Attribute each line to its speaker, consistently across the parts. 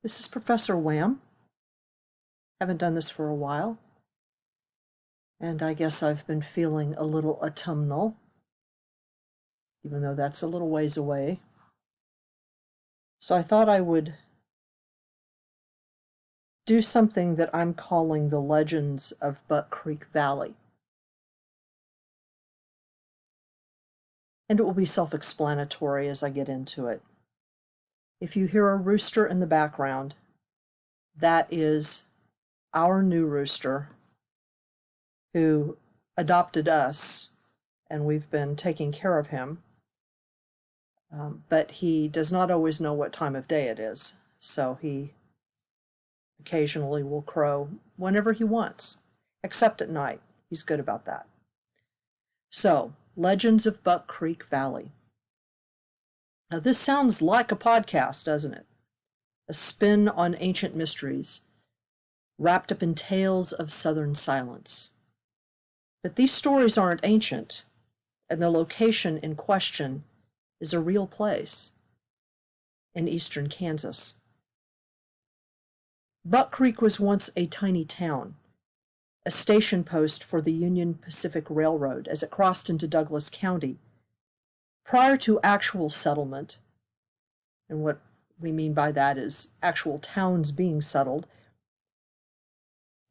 Speaker 1: This is Professor Wham. Haven't done this for a while, and I guess I've been feeling a little autumnal, even though that's a little ways away. So I thought I would do something that I'm calling the Legends of Buck Creek Valley. And it will be self-explanatory as I get into it. If you hear a rooster in the background, that is our new rooster who adopted us, and we've been taking care of him. But he does not always know what time of day it is, so he occasionally will crow whenever he wants, except at night. He's good about that. So, Legends of Buck Creek Valley. Now, this sounds like a podcast, doesn't it? A spin on ancient mysteries, wrapped up in tales of southern silence. But these stories aren't ancient, and the location in question is a real place in eastern Kansas. Buck Creek was once a tiny town, a station post for the Union Pacific Railroad as it crossed into Douglas County. Prior to actual settlement, and what we mean by that is actual towns being settled,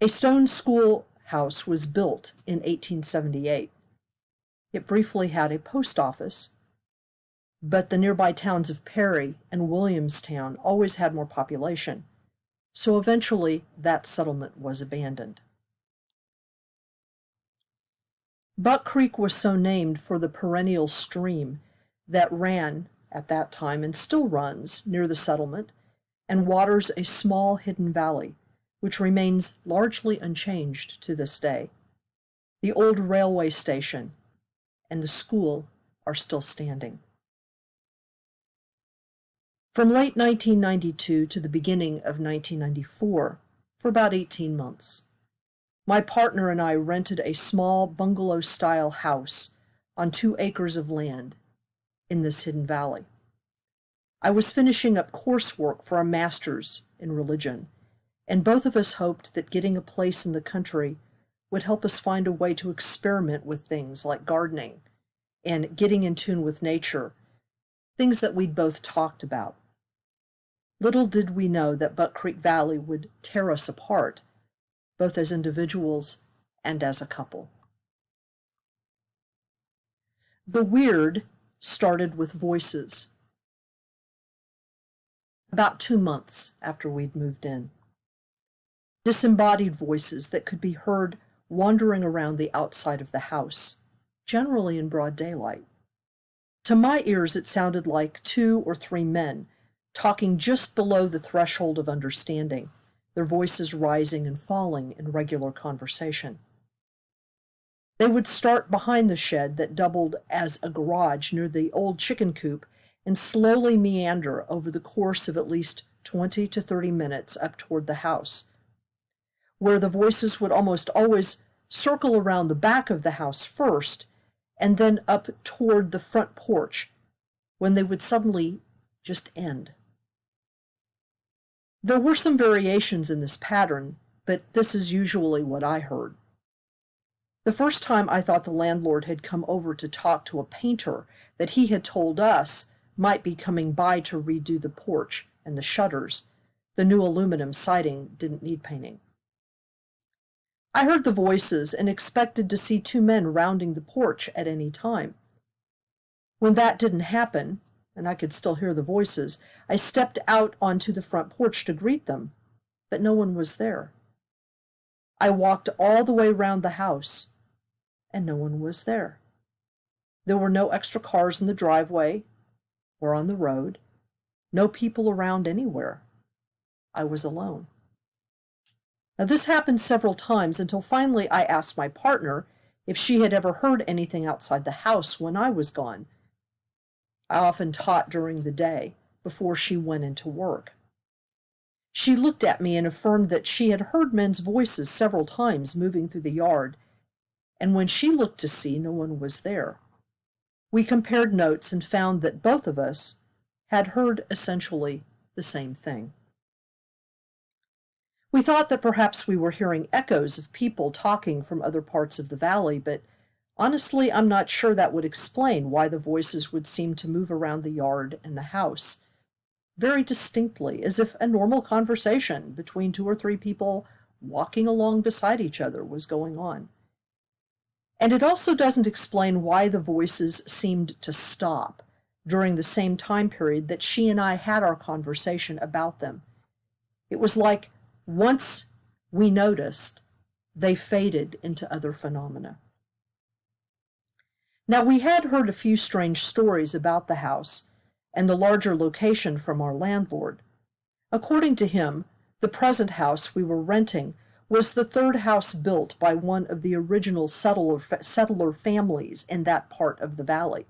Speaker 1: a stone schoolhouse was built in 1878. It briefly had a post office, but the nearby towns of Perry and Williamstown always had more population, so eventually that settlement was abandoned. Buck Creek was so named for the perennial stream that ran at that time and still runs near the settlement and waters a small hidden valley, which remains largely unchanged to this day. The old railway station and the school are still standing. From late 1992 to the beginning of 1994, for about 18 months, my partner and I rented a small bungalow-style house on 2 acres of land in this hidden valley. I was finishing up coursework for a master's in religion, and both of us hoped that getting a place in the country would help us find a way to experiment with things like gardening and getting in tune with nature, things that we'd both talked about. Little did we know that Buck Creek Valley would tear us apart, both as individuals and as a couple. The weird started with voices about 2 months after we'd moved in. Disembodied voices that could be heard wandering around the outside of the house, generally in broad daylight. To my ears, it sounded like 2 or 3 men talking just below the threshold of understanding, their voices rising and falling in regular conversation. They would start behind the shed that doubled as a garage near the old chicken coop and slowly meander over the course of at least 20 to 30 minutes up toward the house, where the voices would almost always circle around the back of the house first and then up toward the front porch, when they would suddenly just end. There were some variations in this pattern, but this is usually what I heard. The first time I thought the landlord had come over to talk to a painter that he had told us might be coming by to redo the porch and the shutters. The new aluminum siding didn't need painting. I heard the voices and expected to see 2 men rounding the porch at any time. When that didn't happen, and I could still hear the voices, I stepped out onto the front porch to greet them, but no one was there. I walked all the way round the house, and no one was there. There were no extra cars in the driveway or on the road, no people around anywhere. I was alone. Now, this happened several times until finally I asked my partner if she had ever heard anything outside the house when I was gone. I often taught during the day before she went into work. She looked at me and affirmed that she had heard men's voices several times moving through the yard, and when she looked to see, no one was there. We compared notes and found that both of us had heard essentially the same thing. We thought that perhaps we were hearing echoes of people talking from other parts of the valley, but honestly, I'm not sure that would explain why the voices would seem to move around the yard and the house very distinctly, as if a normal conversation between two or three people walking along beside each other was going on. And it also doesn't explain why the voices seemed to stop during the same time period that she and I had our conversation about them. It was like once we noticed, they faded into other phenomena. Now, we had heard a few strange stories about the house and the larger location from our landlord. According to him, the present house we were renting was the third house built by one of the original settler families in that part of the valley.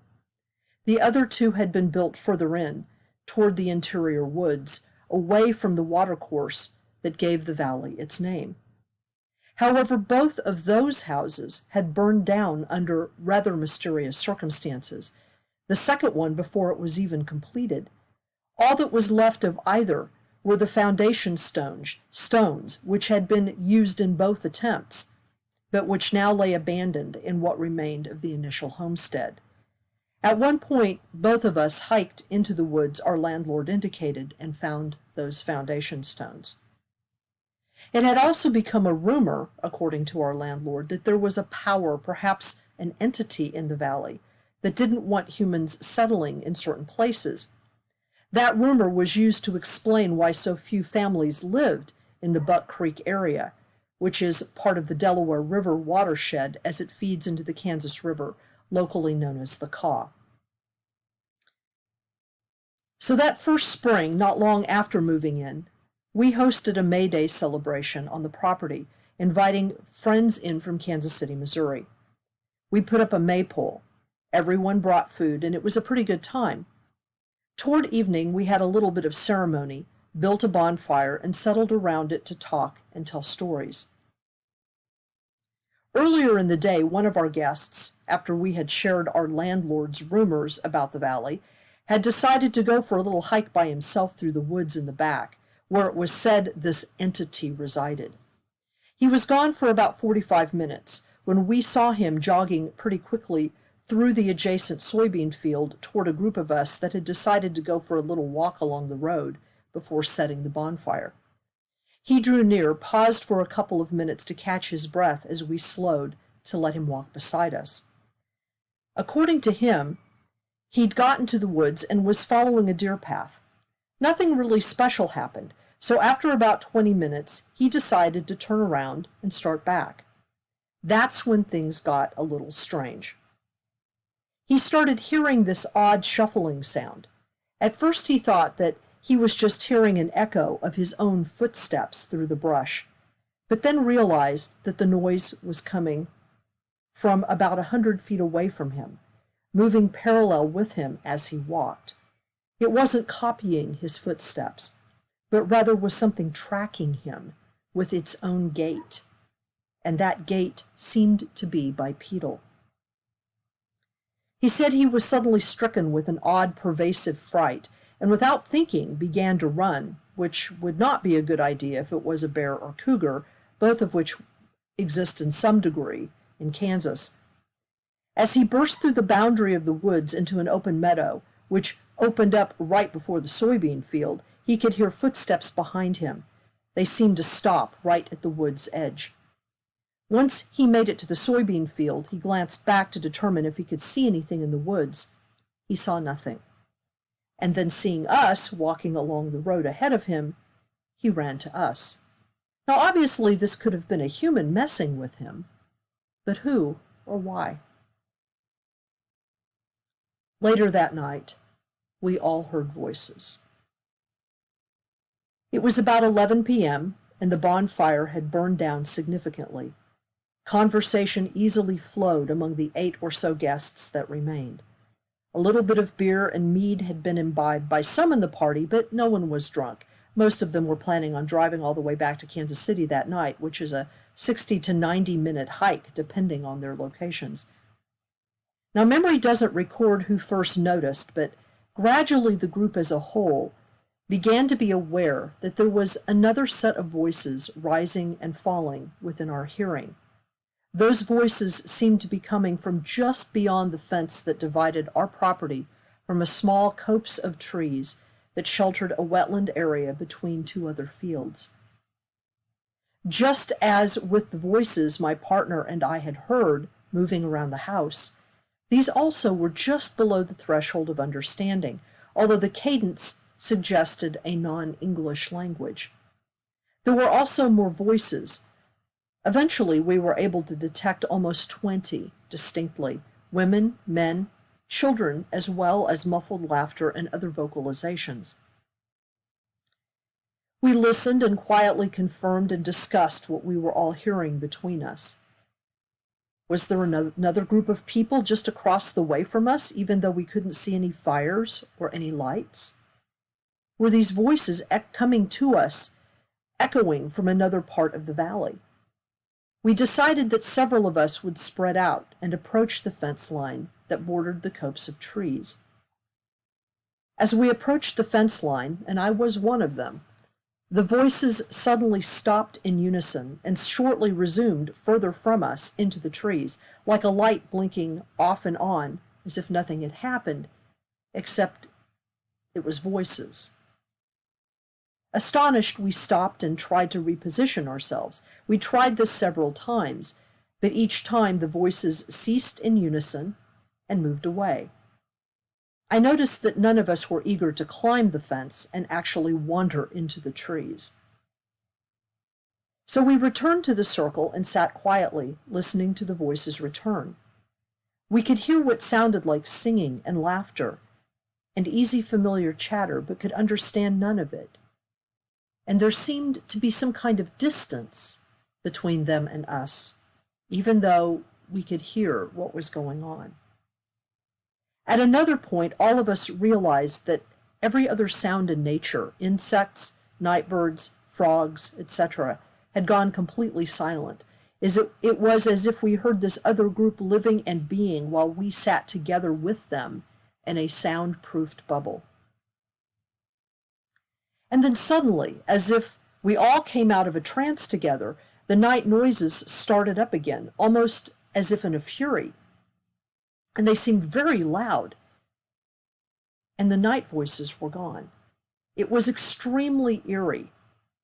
Speaker 1: The other two had been built further in, toward the interior woods, away from the watercourse that gave the valley its name. However, both of those houses had burned down under rather mysterious circumstances, the second one before it was even completed. All that was left of either were the foundation stones which had been used in both attempts, but which now lay abandoned in what remained of the initial homestead. At one point, both of us hiked into the woods our landlord indicated and found those foundation stones. It had also become a rumor, according to our landlord, that there was a power, perhaps an entity in the valley, that didn't want humans settling in certain places. That rumor was used to explain why so few families lived in the Buck Creek area, which is part of the Delaware River watershed as it feeds into the Kansas River, locally known as the Kaw. So that first spring, not long after moving in, we hosted a May Day celebration on the property, inviting friends in from Kansas City, Missouri. We put up a maypole. Everyone brought food, and it was a pretty good time. Toward evening, we had a little bit of ceremony, built a bonfire, and settled around it to talk and tell stories. Earlier in the day, one of our guests, after we had shared our landlord's rumors about the valley, had decided to go for a little hike by himself through the woods in the back, where it was said this entity resided. He was gone for about 45 minutes when we saw him jogging pretty quickly through the adjacent soybean field toward a group of us that had decided to go for a little walk along the road before setting the bonfire. He drew near, paused for a couple of minutes to catch his breath as we slowed to let him walk beside us. According to him, he'd gotten to the woods and was following a deer path. Nothing really special happened, so after about 20 minutes, he decided to turn around and start back. That's when things got a little strange. He started hearing this odd shuffling sound. At first he thought that he was just hearing an echo of his own footsteps through the brush, but then realized that the noise was coming from about 100 feet away from him, moving parallel with him as he walked. It wasn't copying his footsteps, but rather was something tracking him with its own gait, and that gait seemed to be bipedal. He said he was suddenly stricken with an odd, pervasive fright, and without thinking began to run, which would not be a good idea if it was a bear or cougar, both of which exist in some degree in Kansas. As he burst through the boundary of the woods into an open meadow, which opened up right before the soybean field, he could hear footsteps behind him. They seemed to stop right at the wood's edge. Once he made it to the soybean field, he glanced back to determine if he could see anything in the woods. He saw nothing. And then seeing us walking along the road ahead of him, he ran to us. Now obviously this could have been a human messing with him, but who or why? Later that night, we all heard voices. It was about 11 p.m., and the bonfire had burned down significantly. Conversation easily flowed among the 8 or so guests that remained. A little bit of beer and mead had been imbibed by some in the party, but no one was drunk. Most of them were planning on driving all the way back to Kansas City that night, which is a 60 to 90-minute hike, depending on their locations. Now, memory doesn't record who first noticed, but gradually the group as a whole began to be aware that there was another set of voices rising and falling within our hearing. Those voices seemed to be coming from just beyond the fence that divided our property from a small copse of trees that sheltered a wetland area between two other fields. Just as with the voices my partner and I had heard moving around the house, these also were just below the threshold of understanding, although the cadence suggested a non-English language. There were also more voices. Eventually, we were able to detect almost 20 distinctly, women, men, children, as well as muffled laughter and other vocalizations. We listened and quietly confirmed and discussed what we were all hearing between us. Was there another group of people just across the way from us, even though we couldn't see any fires or any lights? Were these voices coming to us, echoing from another part of the valley? We decided that several of us would spread out and approach the fence line that bordered the copse of trees. As we approached the fence line, and I was one of them, the voices suddenly stopped in unison and shortly resumed further from us into the trees, like a light blinking off and on, as if nothing had happened, except it was voices. Astonished, we stopped and tried to reposition ourselves. We tried this several times, but each time the voices ceased in unison and moved away. I noticed that none of us were eager to climb the fence and actually wander into the trees. So we returned to the circle and sat quietly, listening to the voices return. We could hear what sounded like singing and laughter and easy familiar chatter, but could understand none of it. And there seemed to be some kind of distance between them and us, even though we could hear what was going on. At another point, all of us realized that every other sound in nature, insects, night birds, frogs, etc., had gone completely silent. It was as if we heard this other group living and being while we sat together with them in a soundproofed bubble. And then suddenly, as if we all came out of a trance together, the night noises started up again, almost as if in a fury. And they seemed very loud. And the night voices were gone. It was extremely eerie,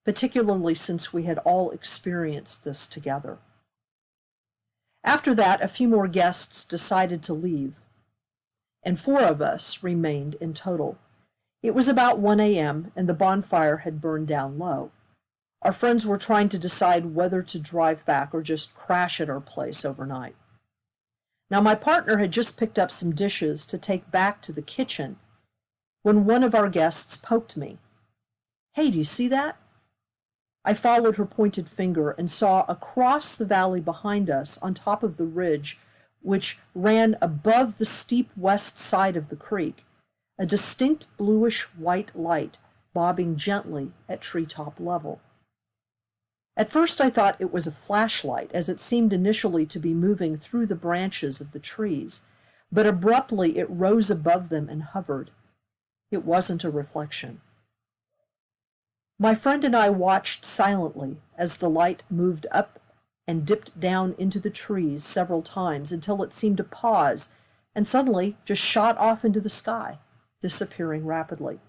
Speaker 1: particularly since we had all experienced this together. After that, a few more guests decided to leave, and 4 of us remained in total. It was about 1 a.m., and the bonfire had burned down low. Our friends were trying to decide whether to drive back or just crash at our place overnight. Now, my partner had just picked up some dishes to take back to the kitchen when one of our guests poked me. "Hey, do you see that?" I followed her pointed finger and saw across the valley behind us, on top of the ridge, which ran above the steep west side of the creek, a distinct bluish-white light bobbing gently at treetop level. At first I thought it was a flashlight, as it seemed initially to be moving through the branches of the trees, but abruptly it rose above them and hovered. It wasn't a reflection. My friend and I watched silently as the light moved up and dipped down into the trees several times until it seemed to pause and suddenly just shot off into the sky, disappearing rapidly.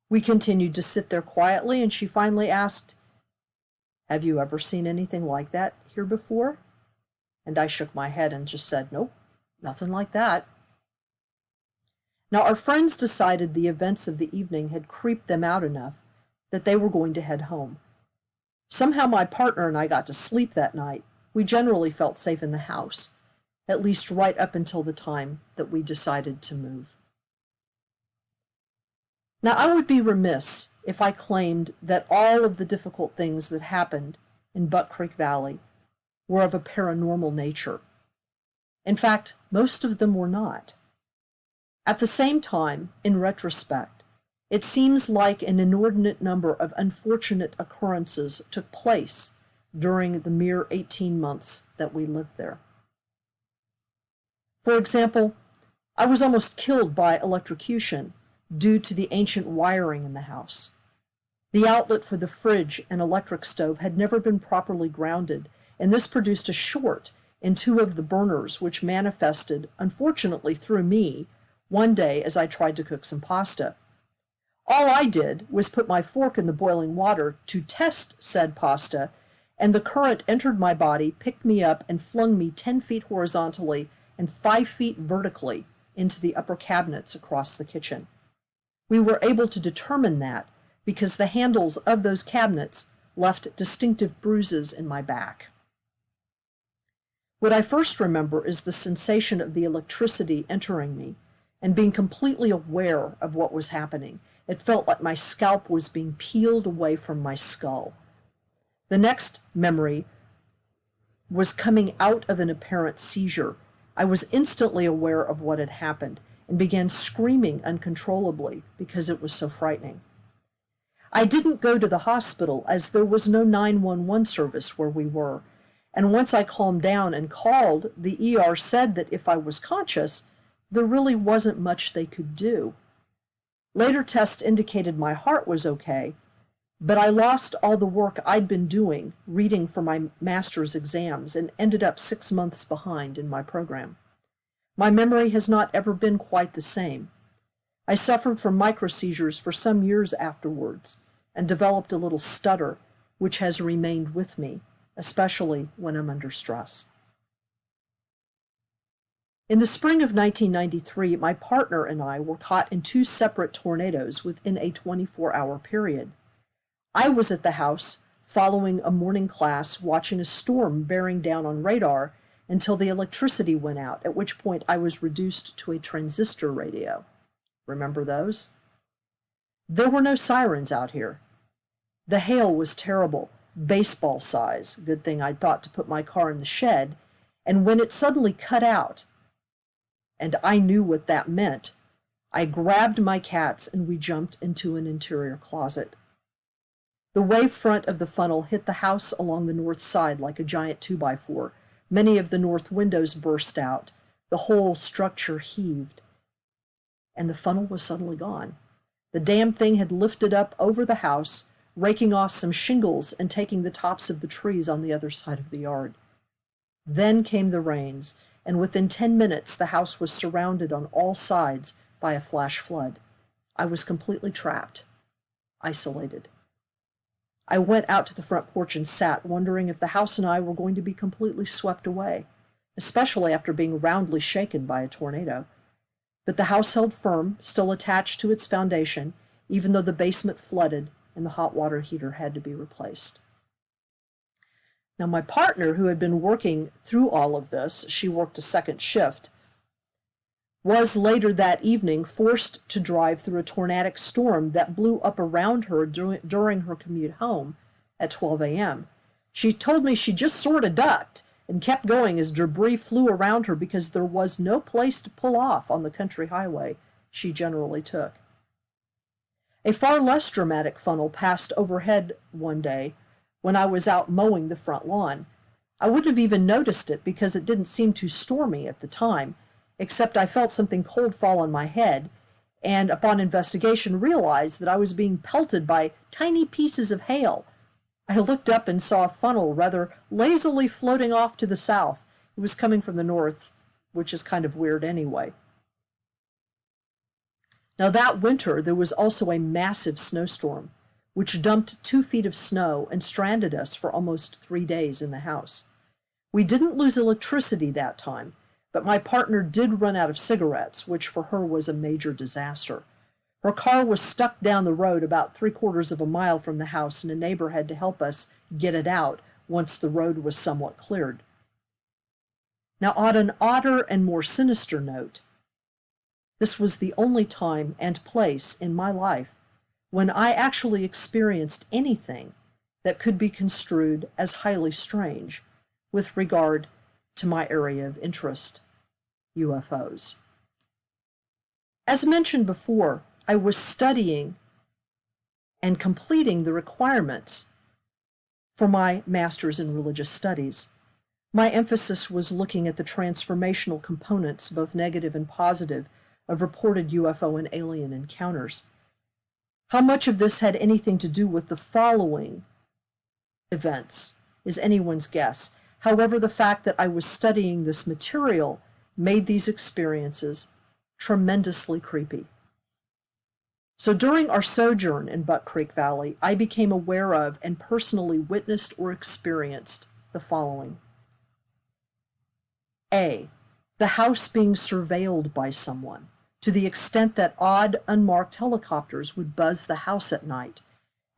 Speaker 1: We continued to sit there quietly, and she finally asked, "Have you ever seen anything like that here before?" And I shook my head and just said, "Nope, nothing like that." Now, our friends decided the events of the evening had creeped them out enough that they were going to head home. Somehow my partner and I got to sleep that night. We generally felt safe in the house, at least right up until the time that we decided to move. Now, I would be remiss if I claimed that all of the difficult things that happened in Buck Creek Valley were of a paranormal nature. In fact, most of them were not. At the same time, in retrospect, it seems like an inordinate number of unfortunate occurrences took place during the mere 18 months that we lived there. For example, I was almost killed by electrocution due to the ancient wiring in the house. The outlet for the fridge and electric stove had never been properly grounded, and this produced a short in two of the burners, which manifested, unfortunately through me, one day as I tried to cook some pasta. All I did was put my fork in the boiling water to test said pasta, and the current entered my body, picked me up, and flung me 10 feet horizontally and 5 feet vertically into the upper cabinets across the kitchen. We were able to determine that because the handles of those cabinets left distinctive bruises in my back. What I first remember is the sensation of the electricity entering me and being completely aware of what was happening. It felt like my scalp was being peeled away from my skull. The next memory was coming out of an apparent seizure. I was instantly aware of what had happened and began screaming uncontrollably because it was so frightening. I didn't go to the hospital as there was no 911 service where we were, and once I calmed down and called, the ER said that if I was conscious, there really wasn't much they could do. Later tests indicated my heart was okay, but I lost all the work I'd been doing reading for my master's exams and ended up 6 months behind in my program. My memory has not ever been quite the same. I suffered from microseizures for some years afterwards and developed a little stutter, which has remained with me, especially when I'm under stress. In the spring of 1993, my partner and I were caught in 2 separate tornadoes within a 24-hour period. I was at the house following a morning class watching a storm bearing down on radar until the electricity went out, at which point I was reduced to a transistor radio. Remember those? There were no sirens out here. The hail was terrible, baseball size. Good thing I'd thought to put my car in the shed. And when it suddenly cut out, and I knew what that meant, I grabbed my cats and we jumped into an interior closet. The wave front of the funnel hit the house along the north side like a giant 2x4. Many of the north windows burst out. The whole structure heaved. And the funnel was suddenly gone. The damn thing had lifted up over the house, raking off some shingles and taking the tops of the trees on the other side of the yard. Then came the rains, and within 10 minutes the house was surrounded on all sides by a flash flood. I was completely trapped, isolated. I went out to the front porch and sat, wondering if the house and I were going to be completely swept away, especially after being roundly shaken by a tornado. But the house held firm, still attached to its foundation, even though the basement flooded and the hot water heater had to be replaced. Now, my partner, who had been working through all of this, she worked a second shift, was later that evening forced to drive through a tornadic storm that blew up around her during her commute home at 12 a.m. She told me she just sort of ducked and kept going as debris flew around her because there was no place to pull off on the country highway she generally took. A far less dramatic funnel passed overhead one day when I was out mowing the front lawn. I wouldn't have even noticed it because it didn't seem too stormy at the time, except I felt something cold fall on my head, and upon investigation realized that I was being pelted by tiny pieces of hail. I looked up and saw a funnel rather lazily floating off to the south. It was coming from the north, which is kind of weird anyway. Now that winter there was also a massive snowstorm, which dumped 2 feet of snow and stranded us for almost 3 days in the house. We didn't lose electricity that time, but my partner did run out of cigarettes, which for her was a major disaster. Her car was stuck down the road about 3/4 of a mile from the house, and a neighbor had to help us get it out once the road was somewhat cleared. Now, on an odder and more sinister note, this was the only time and place in my life when I actually experienced anything that could be construed as highly strange with regard to my area of interest, UFOs. As mentioned before, I was studying and completing the requirements for my master's in religious studies. My emphasis was looking at the transformational components, both negative and positive, of reported UFO and alien encounters. How much of this had anything to do with the following events is anyone's guess. However, the fact that I was studying this material made these experiences tremendously creepy. So during our sojourn in Buck Creek Valley, I became aware of and personally witnessed or experienced the following. A. The house being surveilled by someone, to the extent that odd, unmarked helicopters would buzz the house at night.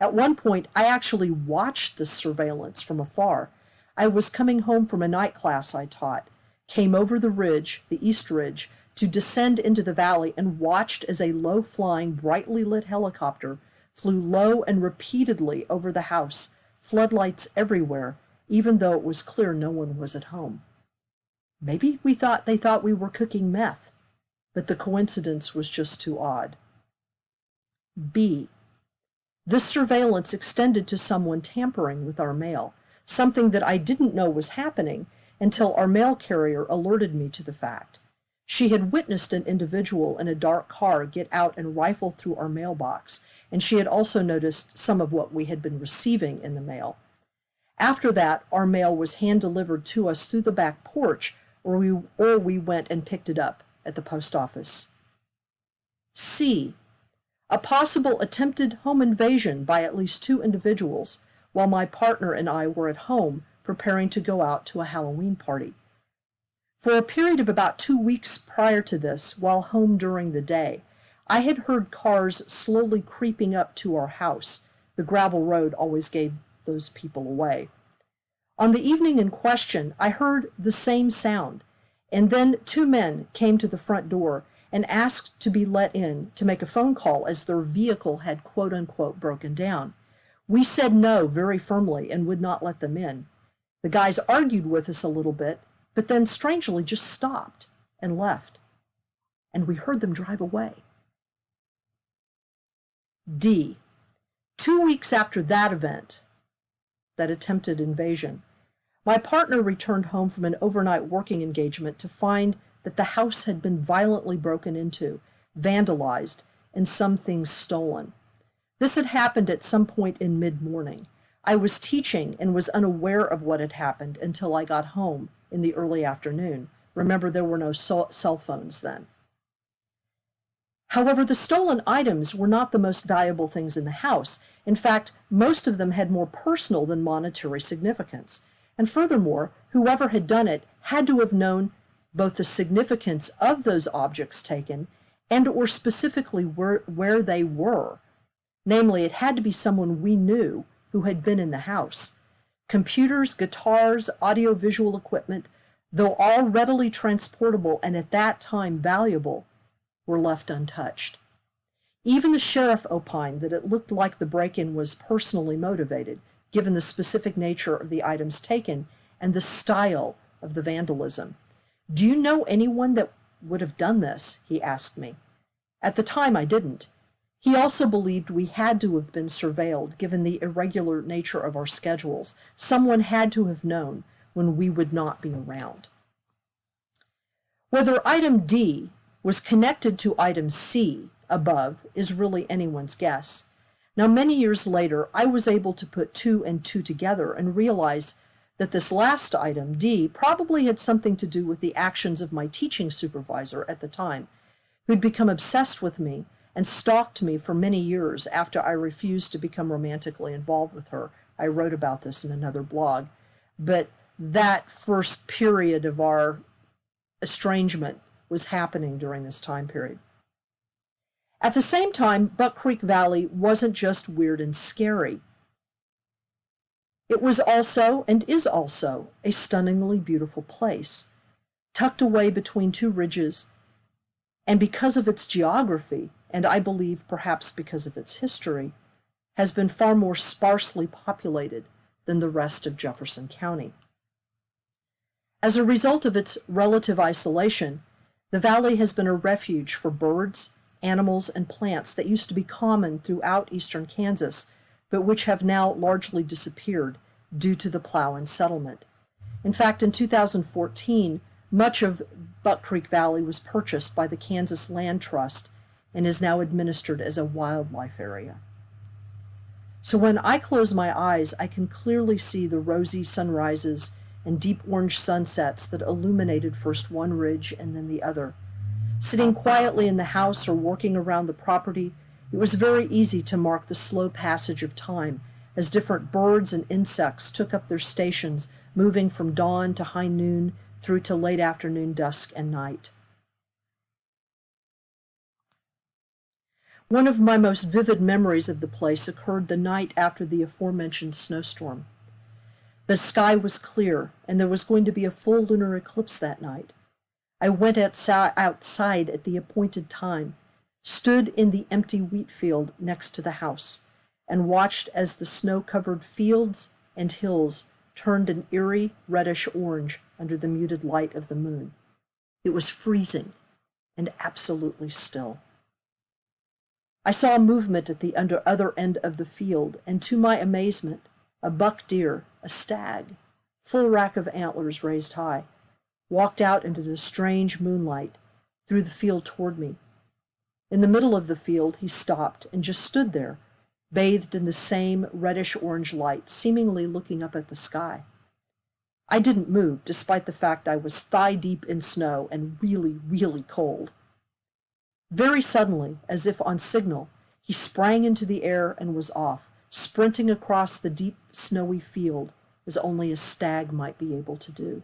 Speaker 1: At one point, I actually watched this surveillance from afar. I was coming home from a night class I taught, came over the ridge, the East Ridge, to descend into the valley and watched as a low-flying, brightly lit helicopter flew low and repeatedly over the house, floodlights everywhere, even though it was clear no one was at home. Maybe they thought we were cooking meth, but the coincidence was just too odd. B. This surveillance extended to someone tampering with our mail, something that I didn't know was happening until our mail carrier alerted me to the fact. She had witnessed an individual in a dark car get out and rifle through our mailbox, and she had also noticed some of what we had been receiving in the mail. After that, our mail was hand-delivered to us through the back porch, or we went and picked it up at the post office. C. A possible attempted home invasion by at least 2 individuals while my partner and I were at home preparing to go out to a Halloween party. For a period of about 2 weeks prior to this, while home during the day, I had heard cars slowly creeping up to our house. The gravel road always gave those people away. On the evening in question, I heard the same sound, and then 2 men came to the front door and asked to be let in to make a phone call as their vehicle had quote-unquote broken down. We said no very firmly and would not let them in. The guys argued with us a little bit, but then strangely just stopped and left, and we heard them drive away. D. 2 weeks after that event, that attempted invasion, my partner returned home from an overnight working engagement to find that the house had been violently broken into, vandalized, and some things stolen. This had happened at some point in mid-morning. I was teaching and was unaware of what had happened until I got home in the early afternoon. Remember, there were no cell phones then. However, the stolen items were not the most valuable things in the house. In fact, most of them had more personal than monetary significance. And furthermore, whoever had done it had to have known both the significance of those objects taken and or specifically where they were. Namely, it had to be someone we knew who had been in the house. Computers, guitars, audio-visual equipment, though all readily transportable and at that time valuable, were left untouched. Even the sheriff opined that it looked like the break-in was personally motivated, given the specific nature of the items taken and the style of the vandalism. "Do you know anyone that would have done this?" he asked me. At the time, I didn't. He also believed we had to have been surveilled, given the irregular nature of our schedules. Someone had to have known when we would not be around. Whether item D was connected to item C above is really anyone's guess. Now, many years later, I was able to put 2 and 2 together and realize that this last item, D, probably had something to do with the actions of my teaching supervisor at the time, who'd become obsessed with me and stalked me for many years after I refused to become romantically involved with her. I wrote about this in another blog. But that first period of our estrangement was happening during this time period. At the same time, Buck Creek Valley wasn't just weird and scary. It was also, and is also, a stunningly beautiful place, tucked away between 2 ridges, and because of its geography, and I believe perhaps because of its history, has been far more sparsely populated than the rest of Jefferson County. As a result of its relative isolation, the valley has been a refuge for birds, animals, and plants that used to be common throughout eastern Kansas, but which have now largely disappeared due to the Plowin settlement. In fact, in 2014, Much of Buck Creek Valley was purchased by the Kansas Land Trust and is now administered as a wildlife area. So when I close my eyes, I can clearly see the rosy sunrises and deep orange sunsets that illuminated first one ridge and then the other. Sitting quietly in the house or working around the property, it was very easy to mark the slow passage of time as different birds and insects took up their stations, moving from dawn to high noon through to late afternoon, dusk, and night. One of my most vivid memories of the place occurred the night after the aforementioned snowstorm. The sky was clear, and there was going to be a full lunar eclipse that night. I went outside at the appointed time, stood in the empty wheat field next to the house, and watched as the snow-covered fields and hills turned an eerie reddish orange under the muted light of the moon. It was freezing and absolutely still. I saw a movement at the other end of the field, and to my amazement, a buck deer, a stag, full rack of antlers raised high, walked out into the strange moonlight through the field toward me. In the middle of the field, he stopped and just stood there, bathed in the same reddish-orange light, seemingly looking up at the sky. I didn't move, despite the fact I was thigh-deep in snow and really, really cold. Very suddenly, as if on signal, he sprang into the air and was off, sprinting across the deep, snowy field as only a stag might be able to do.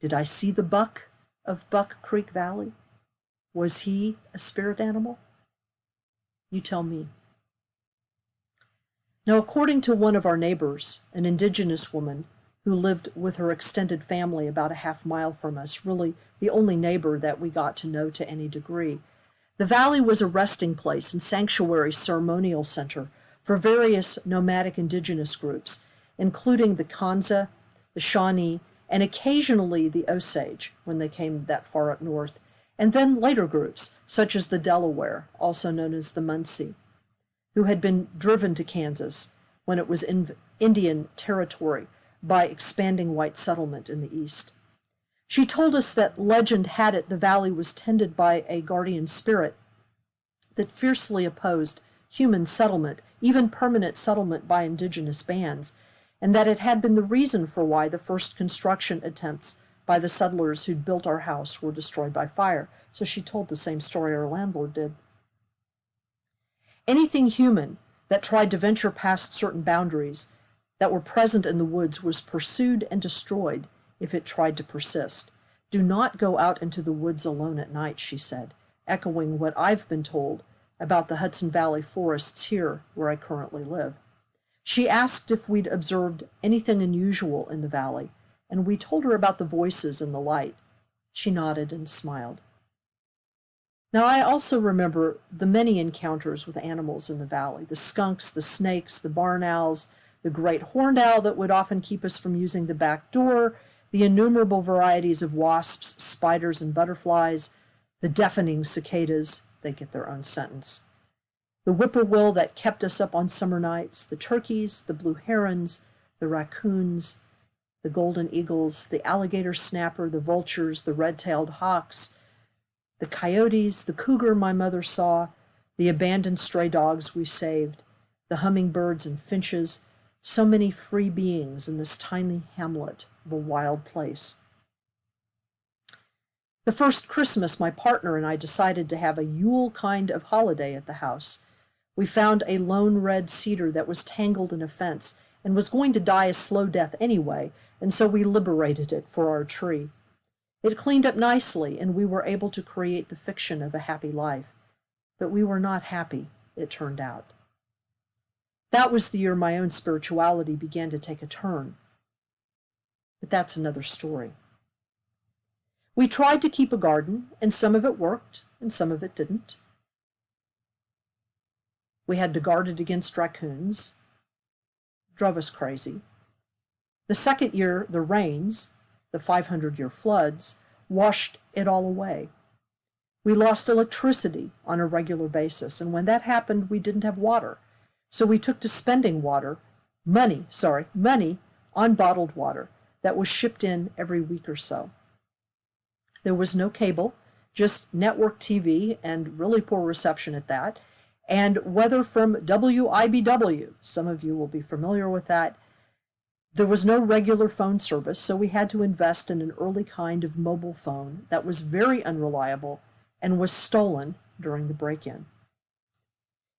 Speaker 1: Did I see the buck of Buck Creek Valley? Was he a spirit animal? You tell me. Now, according to one of our neighbors, an indigenous woman who lived with her extended family about a half-mile from us, really the only neighbor that we got to know to any degree, the valley was a resting place and sanctuary ceremonial center for various nomadic indigenous groups, including the Kanza, the Shawnee, and occasionally the Osage when they came that far up north, and then later groups such as the Delaware, also known as the Munsee, who had been driven to Kansas when it was in Indian territory by expanding white settlement in the east. She told us that legend had it the valley was tended by a guardian spirit that fiercely opposed human settlement, even permanent settlement by indigenous bands, and that it had been the reason for why the first construction attempts by the settlers who'd built our house were destroyed by fire. So she told the same story our landlord did. Anything human that tried to venture past certain boundaries that were present in the woods was pursued and destroyed if it tried to persist. Do not go out into the woods alone at night, she said, echoing what I've been told about the Hudson Valley forests here where I currently live. She asked if we'd observed anything unusual in the valley, and we told her about the voices and the light. She nodded and smiled. Now, I also remember the many encounters with animals in the valley, the skunks, the snakes, the barn owls, the great horned owl that would often keep us from using the back door, the innumerable varieties of wasps, spiders, and butterflies, the deafening cicadas, they get their own sentence, the whippoorwill that kept us up on summer nights, the turkeys, the blue herons, the raccoons, the golden eagles, the alligator snapper, the vultures, the red-tailed hawks, the coyotes, the cougar my mother saw, the abandoned stray dogs we saved, the hummingbirds and finches, so many free beings in this tiny hamlet of a wild place. The first Christmas, my partner and I decided to have a Yule kind of holiday at the house. We found a lone red cedar that was tangled in a fence and was going to die a slow death anyway, and so we liberated it for our tree. It cleaned up nicely, and we were able to create the fiction of a happy life. But we were not happy, it turned out. That was the year my own spirituality began to take a turn. But that's another story. We tried to keep a garden, and some of it worked, and some of it didn't. We had to guard it against raccoons. Drove us crazy. The second year, the rains, the 500-year floods, washed it all away. We lost electricity on a regular basis, and when that happened, we didn't have water. So we took to spending money on bottled water that was shipped in every week or so. There was no cable, just network TV and really poor reception at that, and weather from WIBW. Some of you will be familiar with that. There was no regular phone service, so we had to invest in an early kind of mobile phone that was very unreliable and was stolen during the break-in.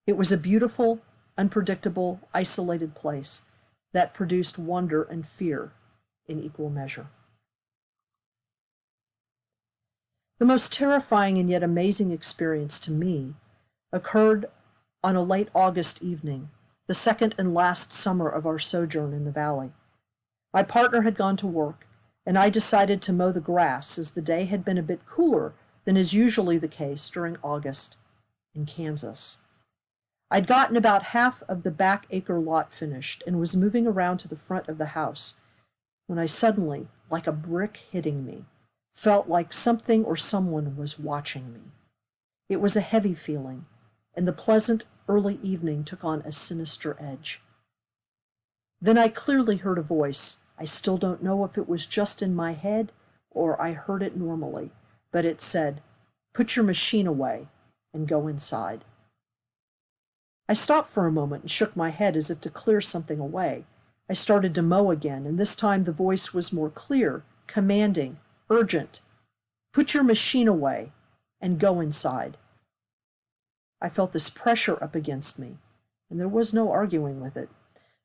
Speaker 1: It was a beautiful, unpredictable, isolated place that produced wonder and fear in equal measure. The most terrifying and yet amazing experience to me occurred on a late August evening, the second and last summer of our sojourn in the valley. My partner had gone to work, and I decided to mow the grass as the day had been a bit cooler than is usually the case during August in Kansas. I'd gotten about half of the back acre lot finished and was moving around to the front of the house when I suddenly, like a brick hitting me, felt like something or someone was watching me. It was a heavy feeling, and the pleasant early evening took on a sinister edge. Then I clearly heard a voice. I still don't know if it was just in my head or I heard it normally, but it said, "Put your machine away and go inside." I stopped for a moment and shook my head as if to clear something away. I started to mow again, and this time the voice was more clear, commanding, urgent. "Put your machine away and go inside." I felt this pressure up against me, and there was no arguing with it.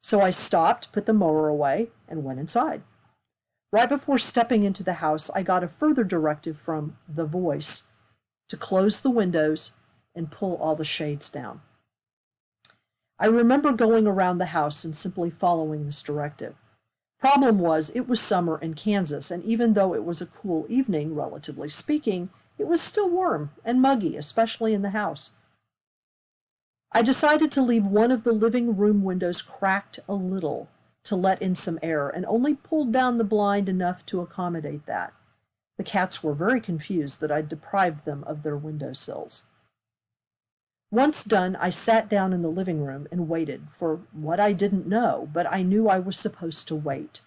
Speaker 1: So I stopped, put the mower away, and went inside. Right before stepping into the house, I got a further directive from the voice to close the windows and pull all the shades down. I remember going around the house and simply following this directive. Problem was, it was summer in Kansas, and even though it was a cool evening, relatively speaking, it was still warm and muggy, especially in the house. I decided to leave one of the living room windows cracked a little to let in some air, and only pulled down the blind enough to accommodate that. The cats were very confused that I'd deprived them of their windowsills. Once done, I sat down in the living room and waited for what I didn't know, but I knew I was supposed to wait.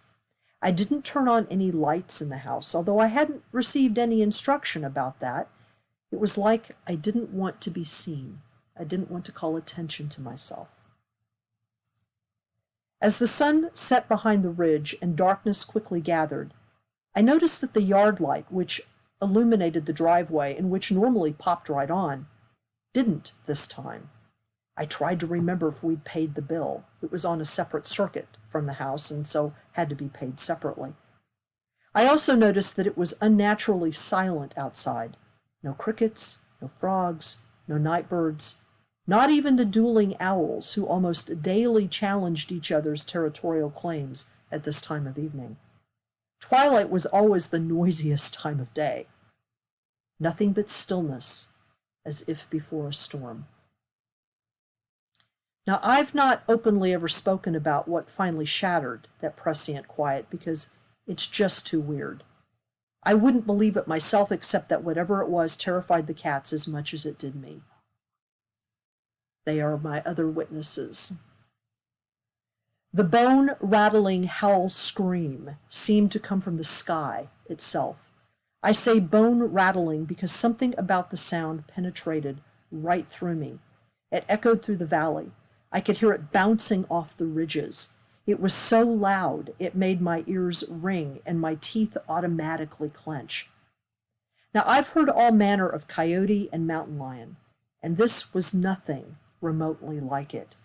Speaker 1: I didn't turn on any lights in the house, although I hadn't received any instruction about that. It was like I didn't want to be seen. I didn't want to call attention to myself. As the sun set behind the ridge and darkness quickly gathered, I noticed that the yard light, which illuminated the driveway and which normally popped right on, didn't this time. I tried to remember if we'd paid the bill. It was on a separate circuit from the house and so had to be paid separately. I also noticed that it was unnaturally silent outside. No crickets, no frogs, no night birds, not even the dueling owls who almost daily challenged each other's territorial claims at this time of evening. Twilight was always the noisiest time of day. Nothing but stillness, as if before a storm. Now, I've not openly ever spoken about what finally shattered that prescient quiet because it's just too weird. I wouldn't believe it myself, except that whatever it was terrified the cats as much as it did me. They are my other witnesses. The bone-rattling howl scream seemed to come from the sky itself. I say bone-rattling because something about the sound penetrated right through me. It echoed through the valley. I could hear it bouncing off the ridges. It was so loud it made my ears ring and my teeth automatically clench. Now, I've heard all manner of coyote and mountain lion, and this was nothing remotely like it.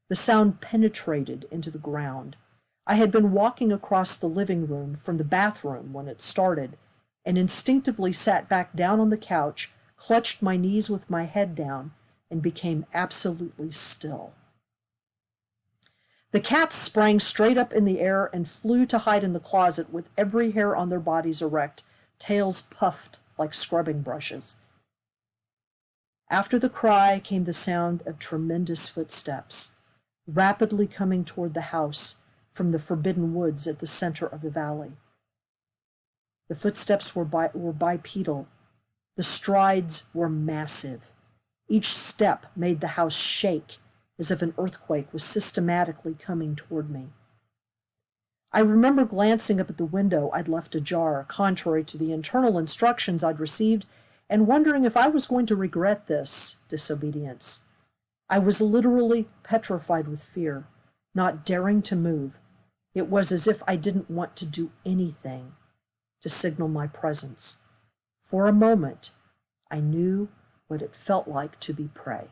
Speaker 1: The sound penetrated into the ground. I had been walking across the living room from the bathroom when it started, and instinctively sat back down on the couch, clutched my knees with my head down, and became absolutely still. The cats sprang straight up in the air and flew to hide in the closet with every hair on their bodies erect, tails puffed like scrubbing brushes. After the cry came the sound of tremendous footsteps, rapidly coming toward the house from the forbidden woods at the center of the valley. The footsteps were bipedal. The strides were massive. Each step made the house shake as if an earthquake was systematically coming toward me. I remember glancing up at the window I'd left ajar, contrary to the internal instructions I'd received, and wondering if I was going to regret this disobedience. I was literally petrified with fear, not daring to move. It was as if I didn't want to do anything to signal my presence. For a moment, I knew what it felt like to be prey.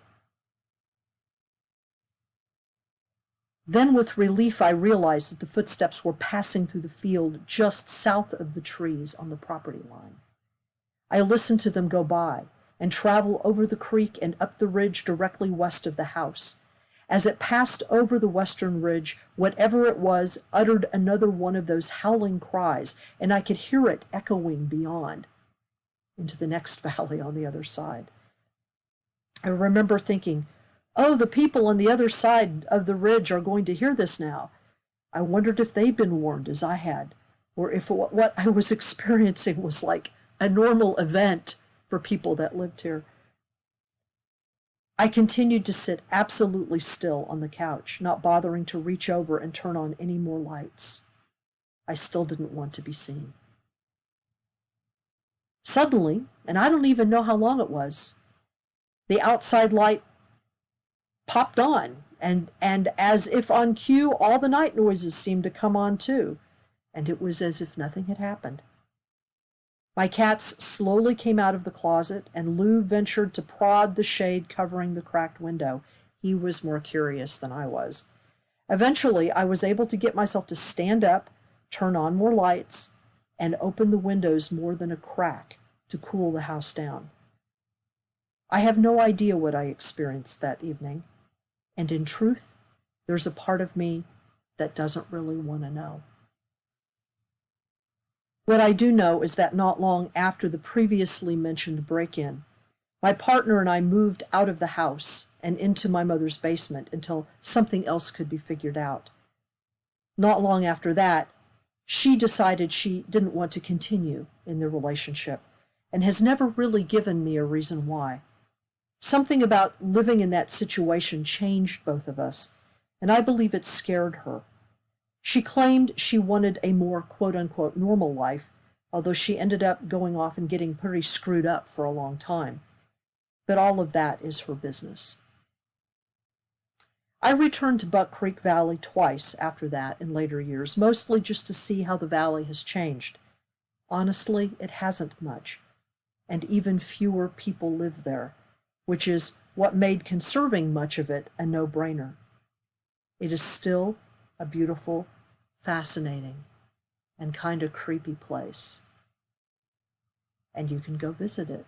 Speaker 1: Then with relief I realized that the footsteps were passing through the field just south of the trees on the property line. I listened to them go by and travel over the creek and up the ridge directly west of the house. As it passed over the western ridge, whatever it was uttered another one of those howling cries, and I could hear it echoing beyond into the next valley on the other side. I remember thinking, oh, the people on the other side of the ridge are going to hear this now. I wondered if they'd been warned as I had, or if what I was experiencing was like a normal event for people that lived here. I continued to sit absolutely still on the couch, not bothering to reach over and turn on any more lights. I still didn't want to be seen. Suddenly, and I don't even know how long it was, the outside light popped on, and as if on cue, all the night noises seemed to come on too, and it was as if nothing had happened. My cats slowly came out of the closet, and Lou ventured to prod the shade covering the cracked window. He was more curious than I was. Eventually, I was able to get myself to stand up, turn on more lights, and open the windows more than a crack to cool the house down. I have no idea what I experienced that evening, and in truth, there's a part of me that doesn't really want to know. What I do know is that not long after the previously mentioned break-in, my partner and I moved out of the house and into my mother's basement until something else could be figured out. Not long after that, she decided she didn't want to continue in the relationship and has never really given me a reason why. Something about living in that situation changed both of us, and I believe it scared her. She claimed she wanted a more quote-unquote normal life, although she ended up going off and getting pretty screwed up for a long time. But all of that is her business. I returned to Buck Creek Valley twice after that in later years, mostly just to see how the valley has changed. Honestly, it hasn't much, and even fewer people live there, which is what made conserving much of it a no-brainer. It is still a beautiful, fascinating, and kind of creepy place. And you can go visit it.